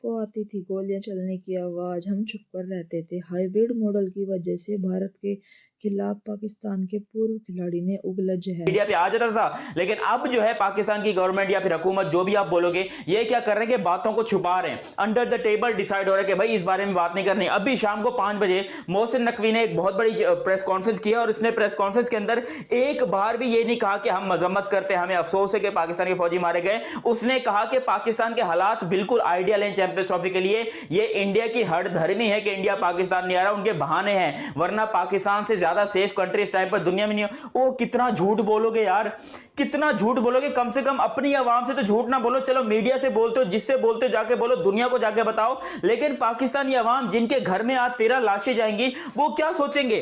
को आती थी गोलियां चलने की आवाज, हम चुप कर रहते थे। हाइब्रिड मॉडल की वजह से भारत के खिलाफ पाकिस्तान के पूर्व खिलाड़ी ने उगलझ है। मीडिया पे आ जाता था, लेकिन अब जो है पाकिस्तान की गवर्नमेंट या फिर हुकूमत, जो भी आप बोलोगे, ये क्या कर रहे हैं कि बातों को छुपा रहे हैं। अंडर द टेबल डिसाइड हो रहा है कि भाई इस बारे में बात नहीं करनी। अभी शाम को 5 बजे मोहसिन नकवी ने एक बहुत बड़ी प्रेस कॉन्फ्रेंस की है, और इसने प्रेस कॉन्फ्रेंस के अंदर एक बार भी ये नहीं कहा कि हम मजम्मत करते हैं, हमें अफसोस है कि पाकिस्तान के फौजी मारे गए। उसने कहा कि पाकिस्तान के हालात बिल्कुल आइडियल हैं चैंपियंस ट्रॉफी के लिए। ये इंडिया की हठधर्मी है कि इंडिया पाकिस्तान नहीं आ रहा, उनके बहाने हैं, वरना पाकिस्तान से ज्यादा सेफ कंट्री इस टाइम पर दुनिया में नहीं है। वो कितना झूठ बोलोगे यार, कितना झूठ बोलोगे। कम से कम अपनी आवाम से तो झूठ ना बोलो। चलो मीडिया से बोलते हो, जिससे बोलते हो जाके बोलो, दुनिया को जाके बताओ। लेकिन पाकिस्तानी आवाम जिनके घर में आज 13 लाशें जाएंगी, वो क्या सोचेंगे?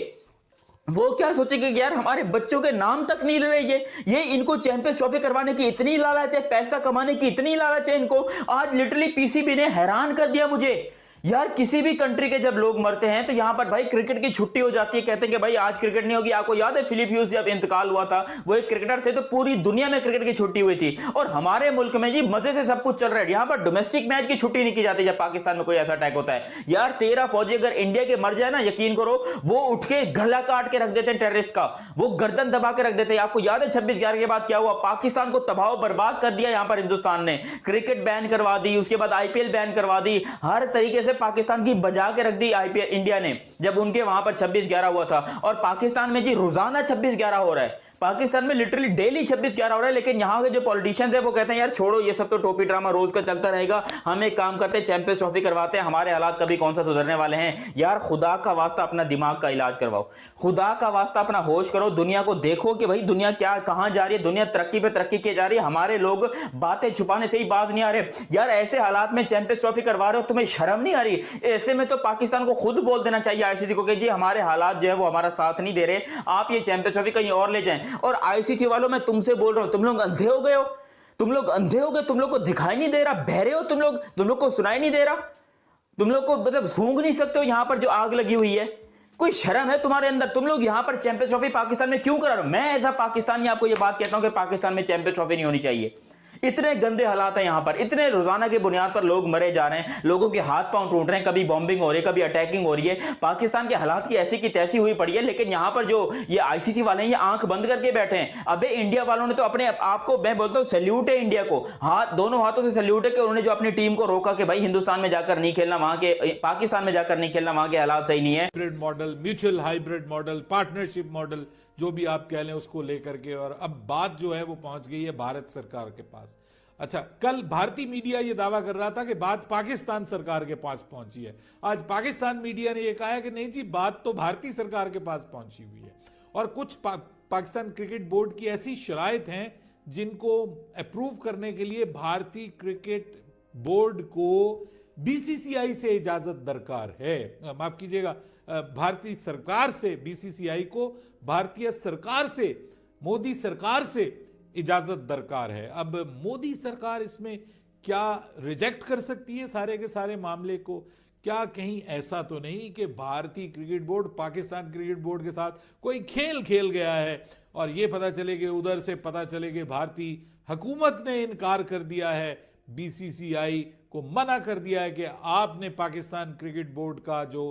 वो क्या सोचेंगे कि यार हमारे बच्चों के नाम तक नहीं ले रहे। ये इनको चैंपियंस ट्रॉफी करवाने की इतनी लालच है, पैसा कमाने की इतनी लालच है इनको। आज लिटरली पीसीबी ने हैरान कर दिया मुझे। यार किसी भी कंट्री के जब लोग मरते हैं तो यहां पर भाई क्रिकेट की छुट्टी हो जाती है, कहते हैं कि भाई आज क्रिकेट नहीं होगी। आपको याद है फिलिप ह्यूज जब इंतकाल हुआ था, वो एक क्रिकेटर थे, तो पूरी दुनिया में क्रिकेट की छुट्टी हुई थी। और हमारे मुल्क में जी मजे से सब कुछ चल रहा है। यहां पर डोमेस्टिक मैच की छुट्टी नहीं की जाती जब पाकिस्तान में कोई ऐसा अटैक होता है। यार 13 फौजी अगर इंडिया के मर जाए ना, यकीन करो वो उठ के गला काट के रख देते हैं टेररिस्ट का, वो गर्दन दबा के रख देते हैं। आपको याद है 26/11 के बाद क्या हुआ? पाकिस्तान को तबाह बर्बाद कर दिया। यहां पर हिंदुस्तान ने क्रिकेट बैन करवा दी, उसके बाद आईपीएल बैन करवा दी, हर तरीके से पाकिस्तान की बजा के रख दी आईपीएल इंडिया ने, जब उनके वहां पर 26/11 हुआ था। और पाकिस्तान में जी रोजाना 26/11 हो रहा है। पाकिस्तान में लिटरली डेली 26/11 हो रहा है। लेकिन यहां के जो पॉलिटिशियंस है वो कहते हैं यार छोड़ो ये सब, तो टोपी ड्रामा रोज का चलता रहेगा, हम एक काम करते हैं चैंपियंस ट्रॉफी करवाते हैं, हमारे हालात कभी कौन सा सुधरने वाले हैं। यार खुदा का वास्ता अपना दिमाग का इलाज करवाओ, खुदा का वास्ता अपना होश करो, दुनिया को देखो कि भाई दुनिया क्या कहां जा रही है। दुनिया तरक्की पे तरक्की की जा रही है, हमारे लोग बातें छुपाने से ही बाज नहीं आ रहे। यार ऐसे हालात में चैंपियंस ट्रॉफी करवा रहे हो, तुम्हें शर्म नहीं आ रही? ऐसे में तो पाकिस्तान को खुद बोल देना चाहिए आईसीसी को कि जी हमारे हालात जो है वो हमारा साथ नहीं दे रहे, आप ये चैंपियंस ट्रॉफी कहीं और ले जाएं। और आईसीसी वालों मैं तुमसे बोल रहा हूं, तुम लोग अंधे हो गए हो, तुम लोग अंधे हो गए, तुम लोग को दिखाई नहीं दे रहा, बहरे हो तुम लोग को सुनाई नहीं दे रहा, तुम लोग को मतलब सूंघ नहीं सकते हो यहां पर जो आग लगी हुई है। कोई शर्म है तुम्हारे अंदर? तुम लोग यहां पर चैंपियंस ट्रॉफी पाकिस्तान में क्यों करा रहे हो? मैं एज अ पाकिस्तानी आपको यह बात कहता हूं कि पाकिस्तान में चैंपियंस ट्रॉफी नहीं होनी चाहिए। इतने गंदे हालात हैं यहां पर, इतने रोजाना की बुनियाद पर लोग मरे जा रहे हैं, लोगों के हाथ पांव टूट रहे हैं, कभी बॉम्बिंग हो रही है, कभी अटैकिंग हो रही है। पाकिस्तान के हालात की ऐसी की तैसी हुई पड़ी है। लेकिन यहां पर जो ये आईसीसी वाले हैं, ये आंख बंद करके बैठे हैं। अबे इंडिया वालों ने तो अपने आपको, मैं बोलता हूं सैल्यूट है इंडिया को, हाथ दोनों हाथों से सैल्यूट है कि उन्होंने जो अपनी टीम को रोका कि भाई हिंदुस्तान में जाकर नहीं खेलना, वहां के पाकिस्तान में जाकर नहीं खेलना, वहां के हालात सही नहीं है। Hybrid model, mutual hybrid model, partnership model, जो भी आप कह लें उसको लेकर के, और अब बात जो है वो पहुंच गई है भारत सरकार के पास। अच्छा, कल भारतीय मीडिया ये दावा कर रहा था कि बात पाकिस्तान सरकार के पास पहुंची है। आज पाकिस्तान मीडिया ने ये कहा है कि नहीं जी, बात तो भारतीय सरकार के पास पहुंची हुई है। और कुछ पाकिस्तान क्रिकेट बोर्ड की ऐसी शराइत हैं जिनको अप्रूव करने के लिए भारतीय क्रिकेट बोर्ड को बीसीसीआई से इजाजत दरकार है। माफ कीजिएगा, भारतीय सरकार से, बीसीसीआई को भारतीय सरकार से, मोदी सरकार से इजाजत दरकार है। अब मोदी सरकार इसमें क्या रिजेक्ट कर सकती है सारे के सारे मामले को? क्या कहीं ऐसा तो नहीं कि भारतीय cricket board Pakistan cricket board के साथ कोई खेल खेल गया है और ये पता चले कि उधर से पता चले कि भारतीय हुकूमत ने इनकार कर दिया है, बीसीसीआई को मना कर दिया है कि आपने पाकिस्तान क्रिकेट बोर्ड का जो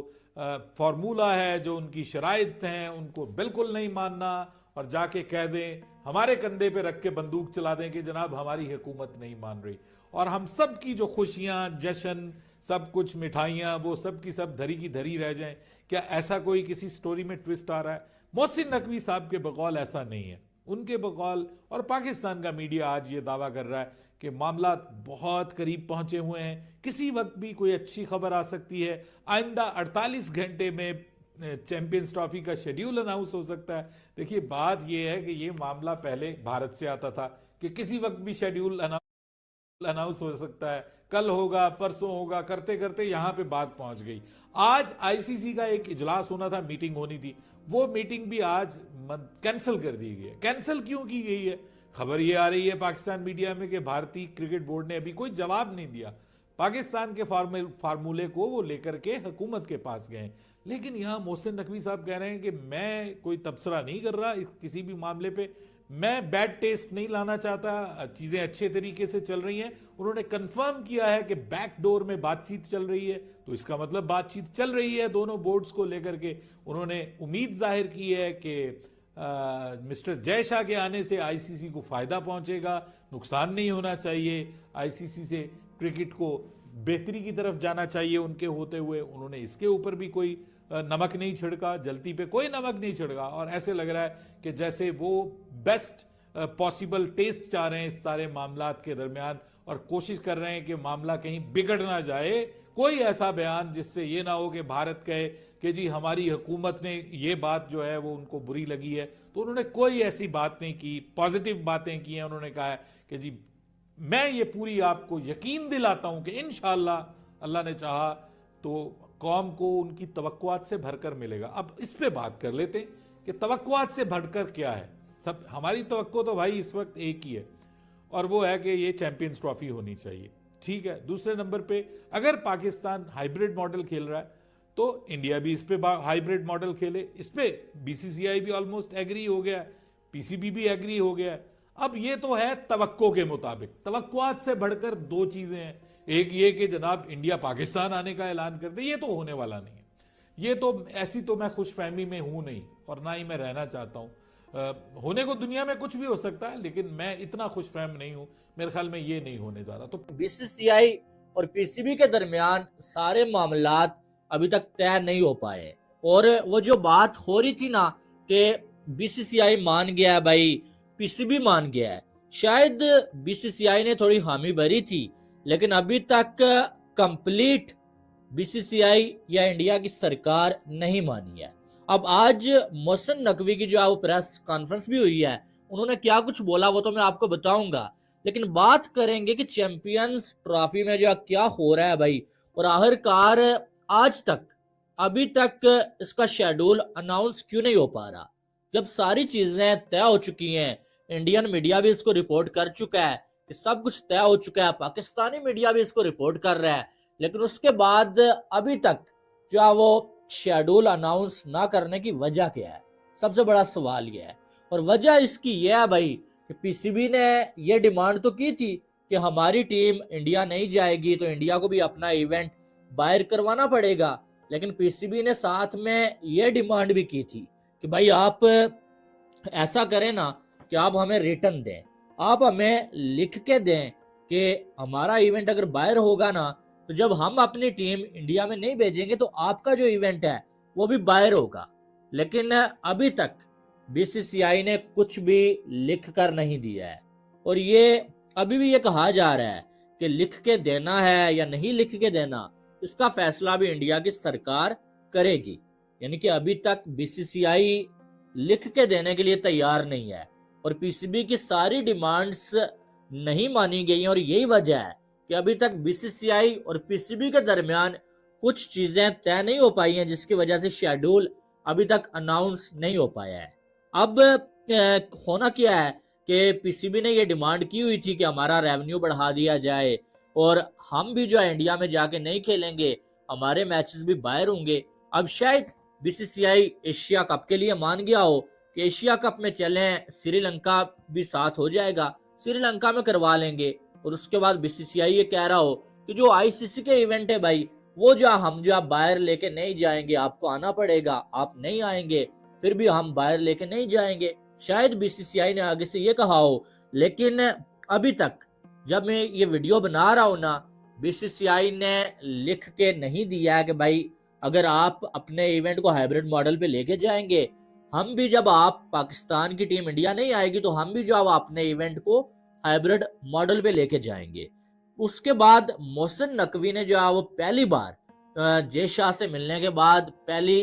फॉर्मूला है, जो उनकी शराइत हैं, उनको बिल्कुल नहीं मानना, और जाके कह दें, हमारे कंधे पे रख के बंदूक चला दें कि जनाब हमारी हुकूमत नहीं मान रही, और हम सब की जो खुशियां, जश्न, सब कुछ मिठाइयां, वो सब की सब धरी की धरी रह जाएं। क्या ऐसा कोई किसी स्टोरी में ट्विस्ट आ रहा है? मोहसिन नकवी साहब के बकौल ऐसा नहीं है। उनके बकौल, और पाकिस्तान का मीडिया आज ये दावा कर रहा है कि मामला बहुत करीब पहुंचे हुए हैं, किसी वक्त भी कोई अच्छी खबर आ सकती है, आइंदा 48 घंटे में चैंपियंस ट्रॉफी का शेड्यूल अनाउंस हो सकता है। देखिए, बात यह है कि ये मामला पहले भारत से आता था कि किसी वक्त भी शेड्यूल अनाउंस हो सकता है, कल होगा, परसों होगा, करते करते यहां पे बात पहुंच गई। आज आईसीसी का एक इजलास होना था, मीटिंग होनी थी, वो मीटिंग भी आज कैंसिल कर दी गई है। कैंसिल क्यों की गई है? खबर ये आ रही है पाकिस्तान मीडिया में कि भारतीय क्रिकेट बोर्ड ने अभी कोई जवाब नहीं दिया। पाकिस्तान के फार्मूले को वो लेकर के हुकूमत के पास गए। लेकिन यहां मोहसिन नकवी साहब कह रहे हैं कि मैं कोई तबसरा नहीं कर रहा किसी भी मामले पे, मैं बैड टेस्ट नहीं लाना चाहता, चीजें अच्छे तरीके से चल रही हैं। उन्होंने कंफर्म किया है कि बैक डोर में बातचीत चल रही है, तो इसका मतलब बातचीत चल रही है दोनों बोर्ड्स को लेकर के। उन्होंने उम्मीद जाहिर की है कि मिस्टर जय शाह के आने से आईसीसी को फायदा पहुंचेगा, नुकसान नहीं होना चाहिए, आईसीसी से क्रिकेट को बेहतरी की तरफ जाना चाहिए उनके होते हुए। उन्होंने इसके ऊपर भी कोई नमक नहीं छिड़का, जलती पे कोई नमक नहीं छिड़का, और ऐसे लग रहा है कि जैसे वो बेस्ट पॉसिबल टेस्ट चाह रहे हैं इस सारे मामलात के दरमियान, और कोशिश कर रहे हैं कि मामला कहीं बिगड़ ना जाए। कोई ऐसा बयान जिससे ये ना हो कि भारत कहे कि जी हमारी हुकूमत ने ये बात जो है वो उनको बुरी लगी है। तो उन्होंने कोई ऐसी बात नहीं की, पॉजिटिव बातें की हैं। उन्होंने कहा है कि जी मैं ये पूरी आपको यकीन दिलाता हूं कि इंशाअल्लाह अल्लाह ने चाहा तो कौम को उनकी तवक्कुआत से भरकर मिलेगा। अब इस पे बात कर लेते हैं कि तवक्कुआत से भरकर क्या है। सब हमारी तवक्को तो भाई इस वक्त एक ही है, और वो है कि ये चैंपियंस ट्रॉफी होनी चाहिए, ठीक है। दूसरे नंबर पे अगर पाकिस्तान हाइब्रिड मॉडल खेल रहा है तो इंडिया भी इस पे हाइब्रिड मॉडल खेले। इस पे बीसीसीआई भी ऑलमोस्ट एग्री हो गया है, पीसीबी भी एग्री हो गया है। अब ये तो है तवक्को के मुताबिक। तवक्कुआत से बढ़कर दो चीजें हैं, एक ये कि जनाब इंडिया पाकिस्तान आने का ऐलान कर दे, ये तो होने वाला नहीं है। ये तो ऐसी तो मैं खुशफहमी में हूं नहीं, और ना ही मैं रहना चाहता हूं। होने को दुनिया में कुछ भी हो सकता है, लेकिन मैं इतना खुशफहम नहीं हूं। मेरे ख्याल में ये नहीं होने जा रहा। तो बीसीसीआई और पीसीबी के दरमियान सारे मामलात अभी तक तय नहीं हो पाए, और वो जो बात हो रही थी ना कि बीसीसीआई मान गया है भाई, पीसीबी मान गया है, शायद बीसीसीआई ने थोड़ी हामी भरी थी, लेकिन अभी तक कंप्लीट बीसीसीआई या इंडिया की सरकार नहीं मानी है। अब आज मोहसिन नकवी की जो है वो प्रेस कॉन्फ्रेंस भी हुई है, उन्होंने क्या कुछ बोला वो तो मैं आपको बताऊंगा, लेकिन बात करेंगे कि चैंपियंस ट्रॉफी में जो क्या हो रहा है भाई, और आखिरकार आज तक अभी तक इसका शेड्यूल अनाउंस क्यों नहीं हो पा रहा, जब सारी चीजें तय हो चुकी हैं। इंडियन मीडिया भी इसको रिपोर्ट कर चुका है कि सब कुछ तय हो चुका है, पाकिस्तानी मीडिया भी इसको रिपोर्ट कर रहा है, लेकिन उसके बाद अभी तक जो है वो शेड्यूल अनाउंस ना करने की वजह क्या है, सबसे बड़ा सवाल यह है। और वजह इसकी यह है भाई कि पीसीबी ने यह डिमांड तो की थी कि हमारी टीम इंडिया नहीं जाएगी तो इंडिया को भी अपना इवेंट बाहर करवाना पड़ेगा, लेकिन पीसीबी ने साथ में यह डिमांड भी की थी कि भाई आप ऐसा करें ना कि आप हमें रिटर्न दें, आप हमें लिख के दें कि हमारा इवेंट अगर बाहर होगा ना तो जब हम अपनी टीम इंडिया में नहीं भेजेंगे तो आपका जो इवेंट है वो भी बाहर होगा। लेकिन अभी तक बीसीसीआई ने कुछ भी लिख कर नहीं दिया है, और ये अभी भी ये कहा जा रहा है कि लिख के देना है या नहीं लिख के देना, इसका फैसला भी इंडिया की सरकार करेगी। यानी कि अभी तक बीसीसीआई लिख के देने के लिए तैयार नहीं है, और पीसीबी की सारी डिमांड्स नहीं मानी गई हैं, और यही वजह है कि अभी तक बीसीसीआई और पीसीबी के दरमियान कुछ चीजें तय नहीं हो पाई हैं, जिसकी वजह से शेड्यूल अभी तक अनाउंस नहीं हो पाया है। अब होना क्या है कि पीसीबी ने ये डिमांड की हुई थी कि हमारा रेवेन्यू बढ़ा दिया जाए, और हम भी जो है इंडिया में जाके नहीं खेलेंगे, हमारे मैचेस भी बाहर होंगे। अब शायद बीसीसीआई एशिया कप के लिए मान गया हो कि एशिया कप में चलें, श्रीलंका भी साथ हो जाएगा, श्रीलंका में करवा लेंगे, और उसके बाद बीसीसीआई ये कह रहा हो कि जो आईसीसी के इवेंट है भाई वो जो हम जो आप बाहर लेके नहीं जाएंगे, आपको आना पड़ेगा, आप नहीं आएंगे फिर भी हम बाहर लेके नहीं जाएंगे। शायद बीसीसीआई ने आगे से ये कहा हो, लेकिन अभी तक जब मैं ये वीडियो बना रहा हूं ना, बीसीसीआई ने लिख के नहीं दिया है कि भाई अगर आप अपने इवेंट को हाइब्रिड मॉडल पे लेके जाएंगे, हम भी जब आप पाकिस्तान की टीम इंडिया नहीं आएगी तो हम भी जो अब अपने इवेंट को हाइब्रिड मॉडल पे लेके जाएंगे। उसके बाद मोहसिन नकवी ने जो है वो पहली बार जय शाह से मिलने के बाद पहली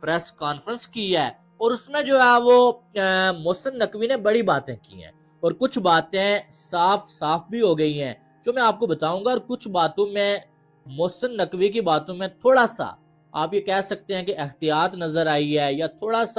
प्रेस कॉन्फ्रेंस की है, और उसमें जो है वो मोहसिन नकवी ने बड़ी बातें की हैं, और कुछ बातें साफ साफ भी हो गई हैं जो मैं आपको बताऊंगा, और कुछ बातों में मोहसिन नकवी की बातों में थोड़ा सा आप ये कह सकते हैं कि एहतियात नजर आई है, या थोड़ा सा